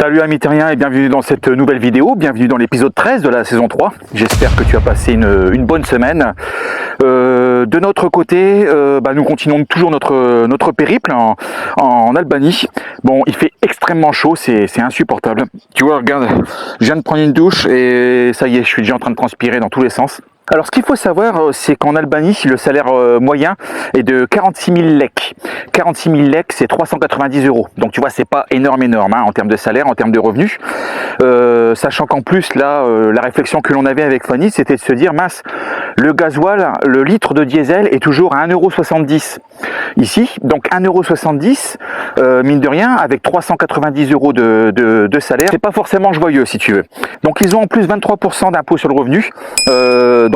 Salut amis terriens et bienvenue dans cette nouvelle vidéo, bienvenue dans l'épisode 13 de la saison 3. J'espère que tu as passé une bonne semaine. De notre côté, nous continuons toujours notre périple en Albanie. Bon, il fait extrêmement chaud, c'est insupportable. Tu vois, regarde, je viens de prendre une douche et ça y est, je suis déjà en train de transpirer dans tous les sens. Alors ce qu'il faut savoir, c'est qu'en Albanie, le salaire moyen est de 46 000 lek. 46 000 lek, c'est 390 €. Donc tu vois, c'est pas énorme hein, en termes de salaire, en termes de revenus. Sachant qu'en plus, là, la réflexion que l'on avait avec Fanny, c'était de se dire, mince, le gasoil, le litre de diesel est toujours à 1,70 € ici. Donc 1,70 €, mine de rien, avec 390 € de salaire, c'est pas forcément joyeux si tu veux. Donc ils ont en plus 23% d'impôt sur le revenu.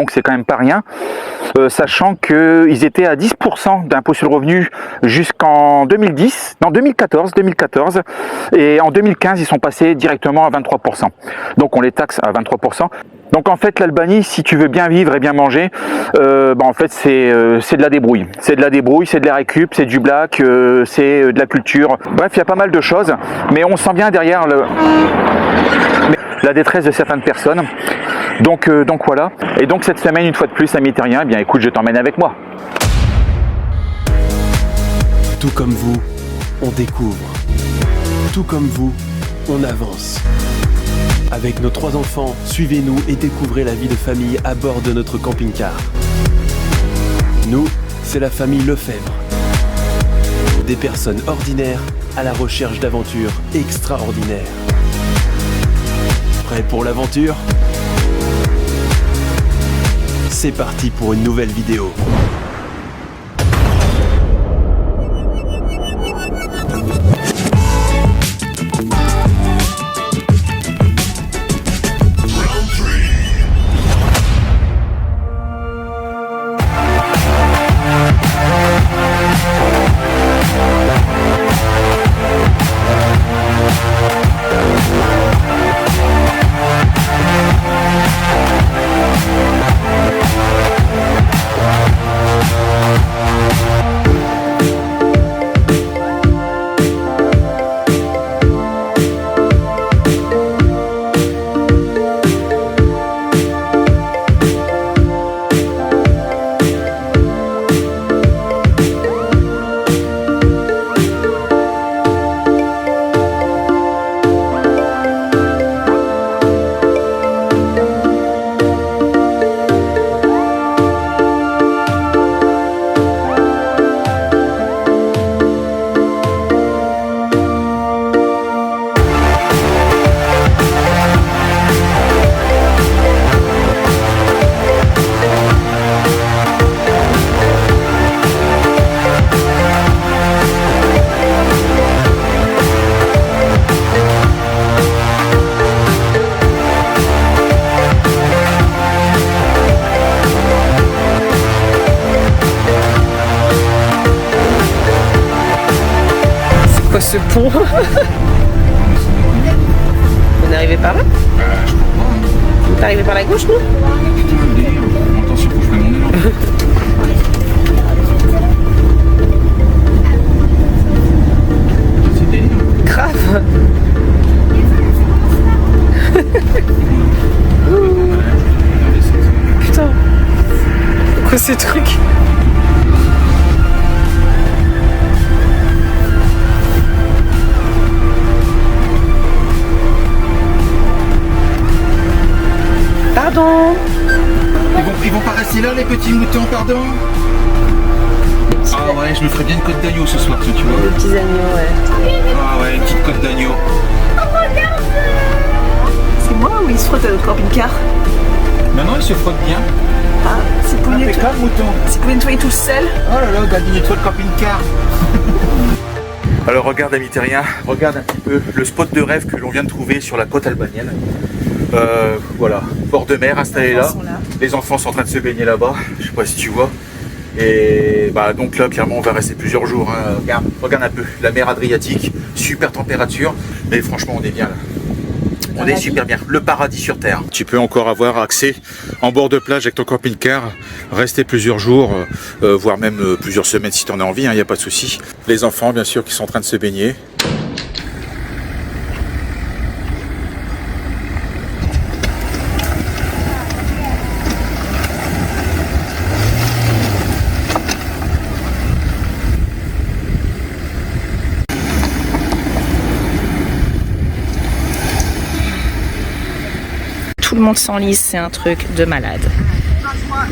Donc c'est quand même pas rien, sachant qu'ils étaient à 10% d'impôt sur le revenu jusqu'en 2014, et en 2015 ils sont passés directement à 23%. Donc on les taxe à 23%. Donc en fait l'Albanie, si tu veux bien vivre et bien manger, en fait c'est de la débrouille. C'est de la débrouille, c'est de la récup, c'est du black, c'est de la culture. Bref, il y a pas mal de choses, mais on sent bien derrière la détresse de certaines personnes. Donc voilà. Et donc cette semaine, une fois de plus, amis terriens, eh bien écoute, je t'emmène avec moi. Tout comme vous, on découvre. Tout comme vous, on avance. Avec nos 3 enfants, suivez-nous et découvrez la vie de famille à bord de notre camping-car. Nous, c'est la famille Lefebvre. Des personnes ordinaires à la recherche d'aventures extraordinaires. Prêts pour l'aventure ? C'est parti pour une nouvelle vidéo. Ce pont. On est arrivé par là? On est arrivé par la gauche, non? Attention, faut que je prenne mon élan. Grave. Putain. C'est quoi ces trucs? Pardon. Ils vont pas rester là, les petits moutons, pardon. Ah ouais, je me ferais bien une côte d'agneau ce soir, tu vois. Les petits agneaux, ouais. Ah ouais, une petite côte d'agneau. C'est moi ou il se frotte à notre camping-car? Maintenant, ils se frottent bien. Ah, c'est pour Impeccable, mouton. nettoyer tout seul. Oh là là, regarde, il nettoie le camping-car. Alors regarde, amis terriens, regarde un petit peu le spot de rêve que l'on vient de trouver sur la côte albanienne. Voilà, bord de mer installé là. Les enfants sont en train de se baigner là-bas, je sais pas si tu vois. Et donc là, clairement, on va rester plusieurs jours. Hein. Regarde un peu, la mer Adriatique, super température, mais franchement, on est bien là. On est super bien, le paradis sur terre. Tu peux encore avoir accès en bord de plage avec ton camping-car, rester plusieurs jours, voire même plusieurs semaines si tu en as envie, il n'y a pas de souci. Les enfants, bien sûr, qui sont en train de se baigner. tout le monde s'enlise, c'est un truc de malade.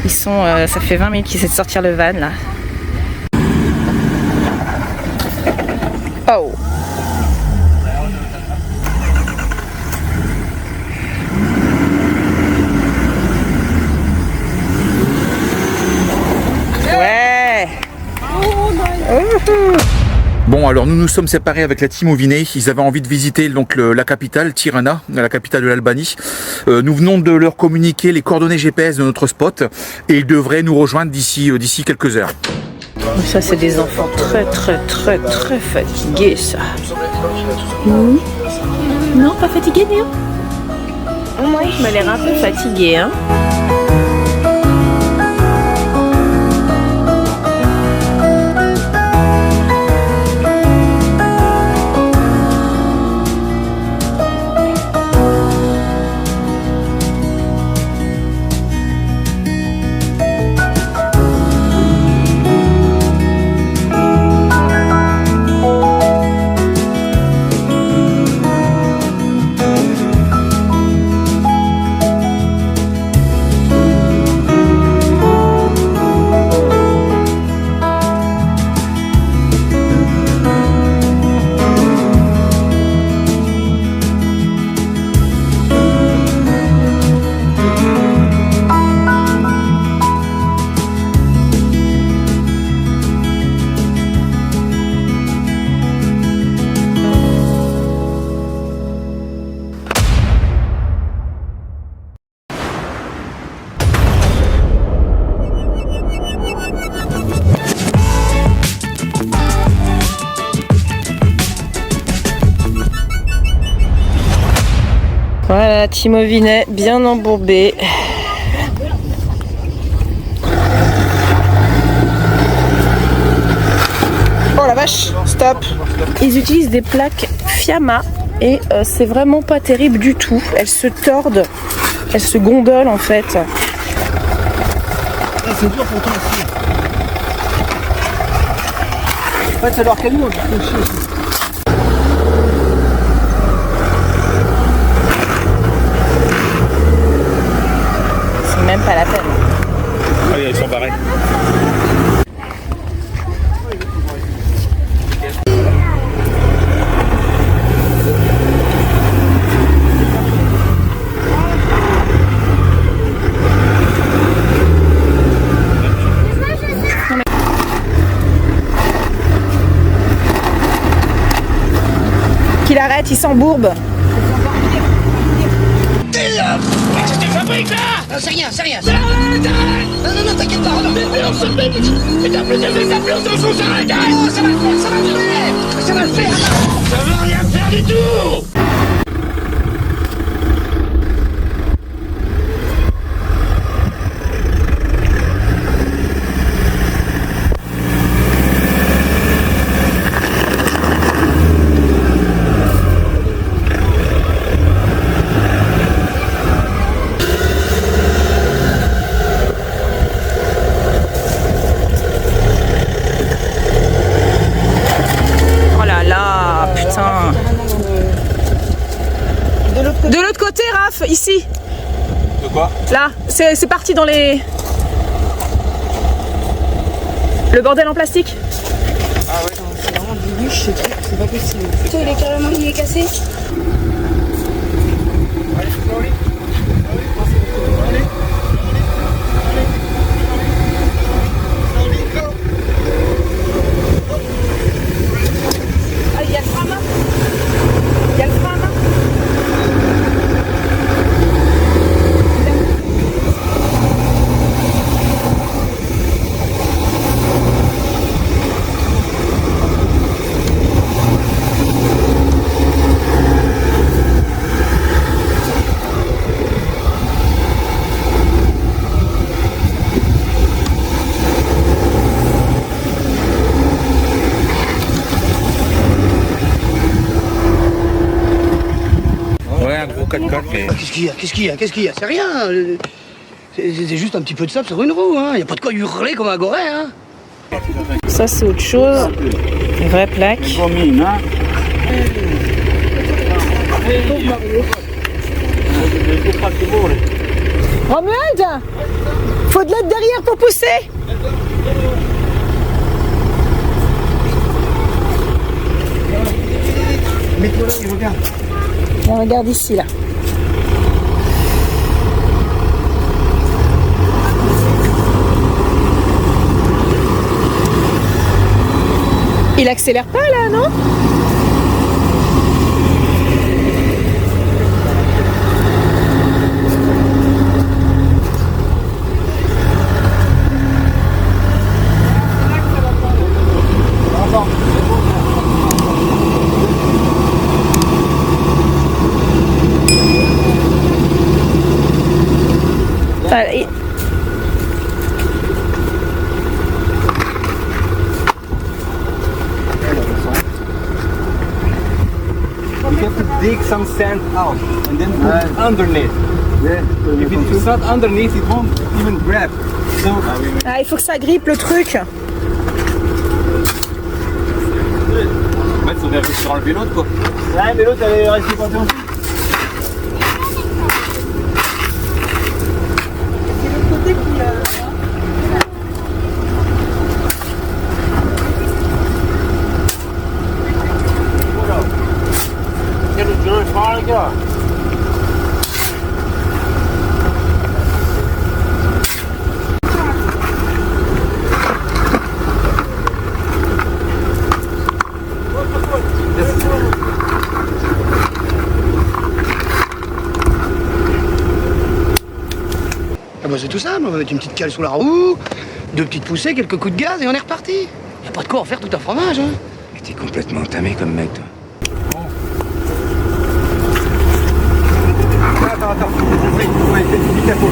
Ils sont, ça fait 20 minutes qu'ils essaient de sortir le van là. Oh! Ouais! Bon, alors nous nous sommes séparés avec la team Oviné. Ils avaient envie de visiter donc la capitale, Tirana, la capitale de l'Albanie. Nous venons de leur communiquer les coordonnées GPS de notre spot et ils devraient nous rejoindre d'ici quelques heures. Ça, c'est des enfants très fatigués, ça. Non, pas fatigué, Néo? Moi, je m'a l'air un peu fatigué, hein. Voilà, Team Oviné bien embourbé. Oh la vache, stop. Ils utilisent des plaques Fiamma et c'est vraiment pas terrible du tout. Elles se tordent, elles se gondolent en fait. C'est dur pour toi aussi. En fait, c'est leur camion qui fait chier aussi. C'est même pas la peine. Allez, ils sont barrés. Qu'il arrête, il s'embourbe. Qu'est-ce que tu fabriques là? C'est rien, c'est rien. Non, t'inquiète pas, non. Mais on se met, mais t'as plus de fait, t'as plus de son, ça arrête. Non, ça va le faire, ça va le faire. Ça va rien faire du tout. De l'autre côté, Raph, ici. De quoi? Là, c'est parti dans les... Le bordel en plastique. Ah ouais. C'est vraiment du luche, c'est pas possible. Putain, il est cassé. Ah, il y a le frein à main. Il y a le frein à main. Qu'est-ce qu'il y a? C'est rien. C'est juste un petit peu de sable sur une roue, hein. Y a pas de quoi hurler comme un goret, hein. Ça, c'est autre chose. Une vraie plaque. Romuald, faut de l'aide derrière pour pousser. Mets-toi là, il regarde. On regarde ici là. Il accélère pas là, non? You have to dig some sand out and then put underneath. If it's not underneath, it won't even grab. So, Ah, il faut que ça grippe le truc. il faudrait réussir à enlever l'autre quoi. Ouais, mais l'autre, elle est restée coincée aussi. Ah bah c'est tout simple, on va mettre une petite cale sous la roue, 2 petites poussées, quelques coups de gaz et on est reparti. Y a pas de quoi en faire tout un fromage, hein. T'es complètement entamé comme mec, toi. Attends. Oui, petit capot.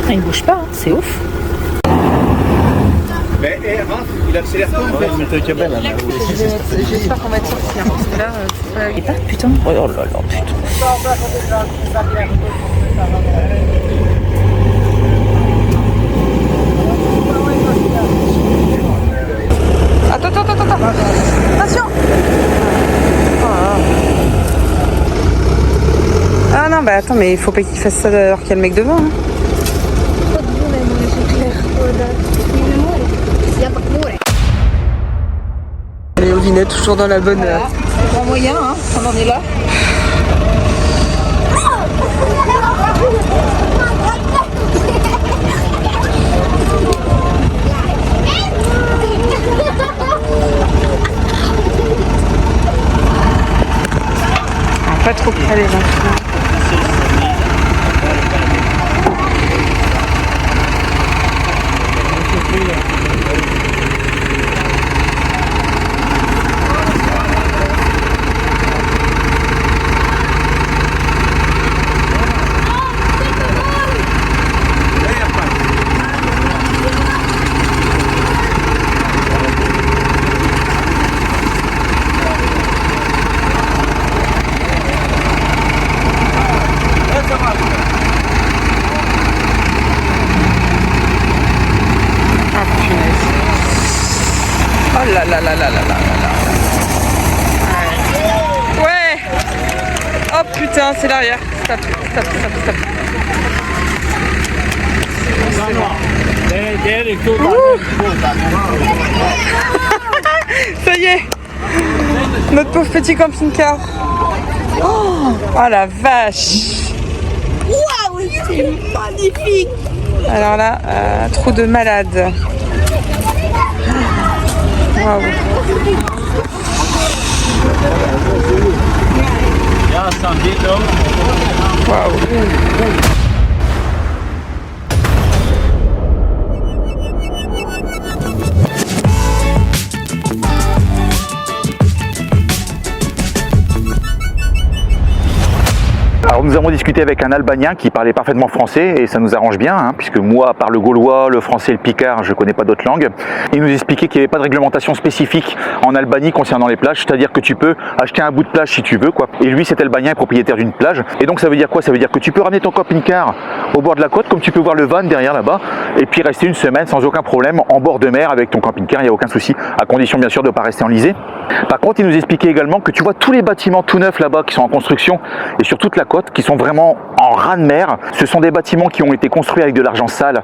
Il bouge pas, hein, c'est ouf. Mais Raph, il accélère pas en fait. J'espère qu'on va te sortir. Parce que là, il part, putain. Oh là là, putain. Attends. Attention. Ah non, bah attends, mais il faut pas qu'il fasse ça alors qu'il y a le mec devant. Hein. Allez, on est toujours dans la bonne. Grand moyen, hein, on en est là. Ah, pas trop près les enfants. Oh là là là là là là là. Ouais. Oh putain, c'est l'arrière. Stop. Ça y est. Notre pauvre petit camping-car. Oh la vache. Waouh, c'est magnifique. Alors là, trou de malade. Waouh. Alors nous avons discuté avec un Albanien qui parlait parfaitement français et ça nous arrange bien, hein, puisque moi, à part le gaulois, le français et le picard, je ne connais pas d'autres langues. Il nous expliquait qu'il n'y avait pas de réglementation spécifique en Albanie concernant les plages, c'est-à-dire que tu peux acheter un bout de plage si tu veux, quoi. Et lui, cet Albanien est propriétaire d'une plage. Et donc ça veut dire quoi? Ça veut dire que tu peux ramener ton camping-car au bord de la côte, comme tu peux voir le van derrière là-bas, et puis rester une semaine sans aucun problème en bord de mer avec ton camping-car, il n'y a aucun souci, à condition bien sûr de ne pas rester enlisé. Par contre, il nous expliquait également que tu vois tous les bâtiments tout neufs là-bas qui sont en construction et sur toute la côte, qui sont vraiment en ras de mer. Ce sont des bâtiments qui ont été construits avec de l'argent sale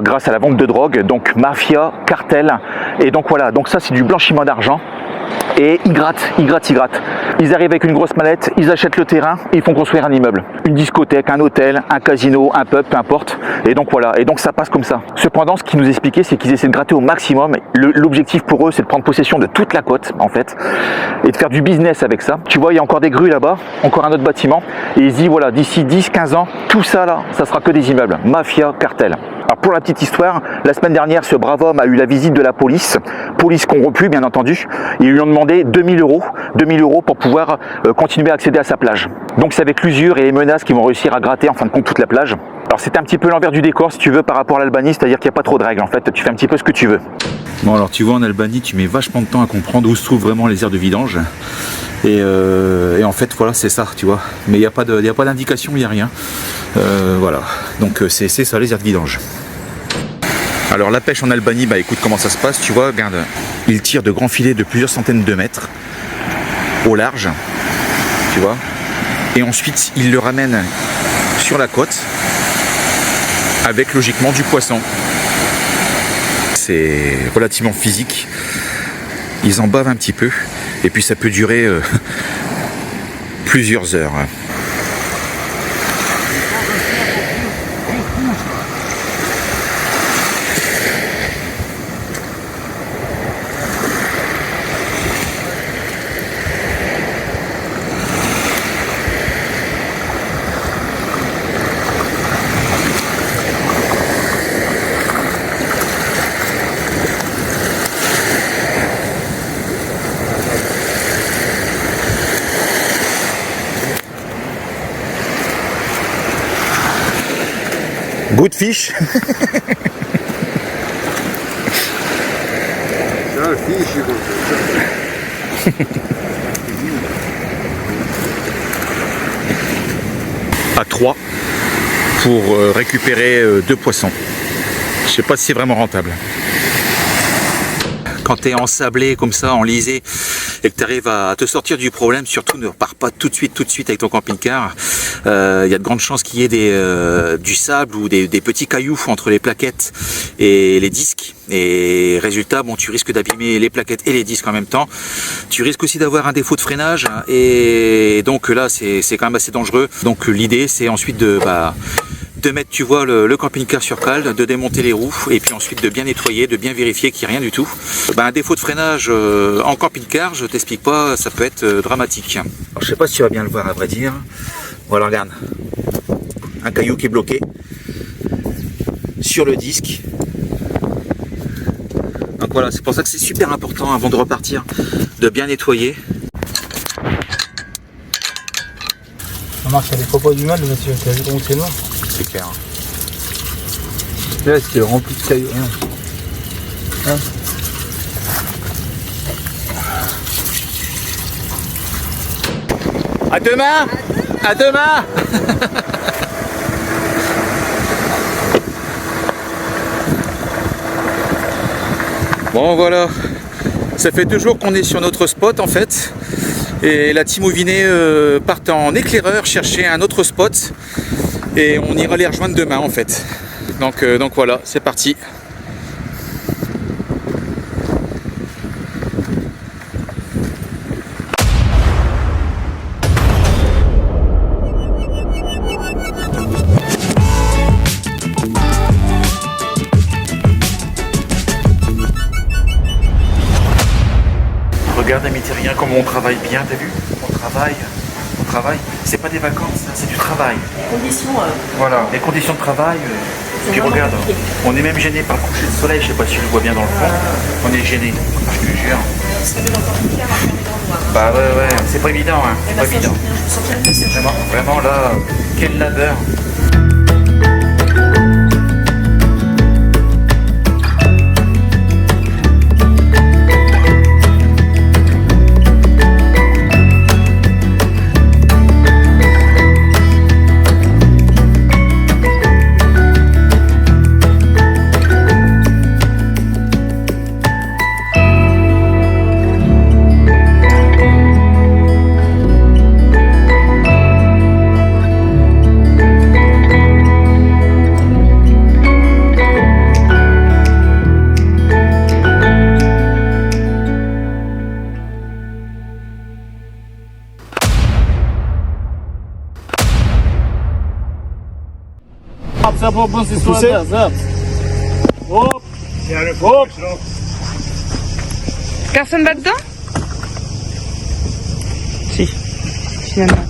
grâce à la vente de drogue, donc mafia, cartel. Et donc voilà, donc ça c'est du blanchiment d'argent. Et ils grattent. Ils arrivent avec une grosse mallette, ils achètent le terrain, et ils font construire un immeuble. Une discothèque, un hôtel, un casino, un pub, peu importe. Et donc voilà, et donc ça passe comme ça. Cependant, ce qu'ils nous expliquaient, c'est qu'ils essaient de gratter au maximum. L'objectif pour eux, c'est de prendre possession de toute la côte, en fait, et de faire du business avec ça. Tu vois, il y a encore des grues là-bas, encore un autre bâtiment, et ils se disent, voilà, d'ici 10-15 ans, tout ça là, ça sera que des immeubles. Mafia, cartel. Alors pour la petite histoire, la semaine dernière, ce brave homme a eu la visite de la police corrompue bien entendu. Ils lui ont demandé 2000 euros pour pouvoir continuer à accéder à sa plage. Donc c'est avec l'usure et les menaces qu'ils vont réussir à gratter en fin de compte toute la plage. Alors c'est un petit peu l'envers du décor si tu veux par rapport à l'Albanie, c'est-à-dire qu'il n'y a pas trop de règles en fait, tu fais un petit peu ce que tu veux. Bon alors tu vois en Albanie tu mets vachement de temps à comprendre où se trouvent vraiment les aires de vidange. Et en fait voilà c'est ça tu vois, mais il n'y a pas d'indication, il n'y a rien. Voilà, donc c'est ça les aires de vidange. Alors la pêche en Albanie, bah écoute comment ça se passe, tu vois, regarde, ils tirent de grands filets de plusieurs centaines de mètres au large, tu vois, et ensuite ils le ramènent sur la côte avec logiquement du poisson. C'est relativement physique, ils en bavent un petit peu, et puis ça peut durer plusieurs heures. Good fish. À 3 pour récupérer 2 poissons. Je sais pas si c'est vraiment rentable. Quand tu es ensablé comme ça, enlisé, et que tu arrives à te sortir du problème, surtout ne repars pas tout de suite avec ton camping-car. Il y a de grandes chances qu'il y ait du sable ou des petits cailloux entre les plaquettes et les disques. Et résultat, bon, tu risques d'abîmer les plaquettes et les disques en même temps. Tu risques aussi d'avoir un défaut de freinage. Et donc là, c'est quand même assez dangereux. Donc l'idée, c'est ensuite de mettre, tu vois, le camping-car sur cale, de démonter les roues et puis ensuite de bien nettoyer, de bien vérifier qu'il n'y a rien du tout. Un défaut de freinage en camping-car, je t'explique pas, ça peut être dramatique. Alors, je sais pas si tu vas bien le voir à vrai dire. Voilà, regarde, un caillou qui est bloqué sur le disque. Donc voilà, c'est pour ça que c'est super important avant de repartir, de bien nettoyer. Remarque, ça fait pas du mal, monsieur, t'as vu comment c'est noir? C'est clair. Là, c'était rempli de cailloux. Hein? À demain! À demain! Bon voilà, ça fait 2 jours qu'on est sur notre spot en fait. Et la team Ouvinet part en éclaireur chercher un autre spot. Et on ira les rejoindre demain en fait. Donc voilà, c'est parti. Regarde Amitérien comment on travaille bien, t'as vu? On travaille, c'est pas des vacances, c'est du travail. Les conditions. Voilà, les conditions de travail. Puis regarde, on est même gêné par le coucher de soleil, je sais pas si tu le vois bien dans le fond. On est gêné, je te jure. Bah ouais, c'est pas évident, hein. C'est pas évident. Vraiment là, quel labeur. Personne va dedans? Si, finalement.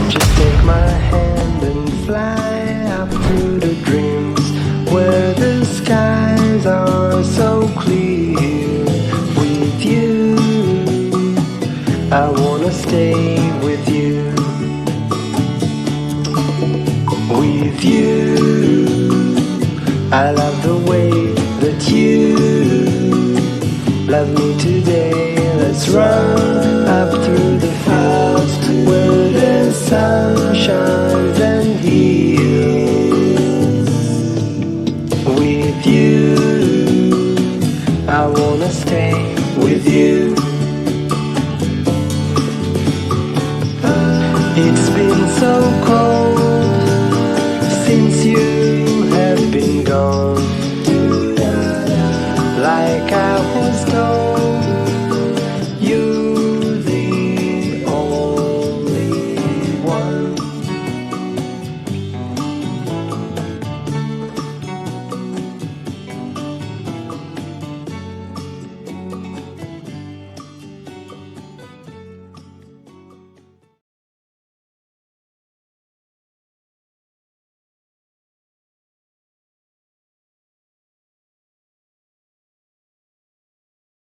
Just take my hand and fly up through the dreams where the skies are so clear. With you, I wanna stay with you. With you, I love the way that you love me today. Let's run up through the fields where the sun shines and heals. With you, I wanna stay with you. It's been so cold.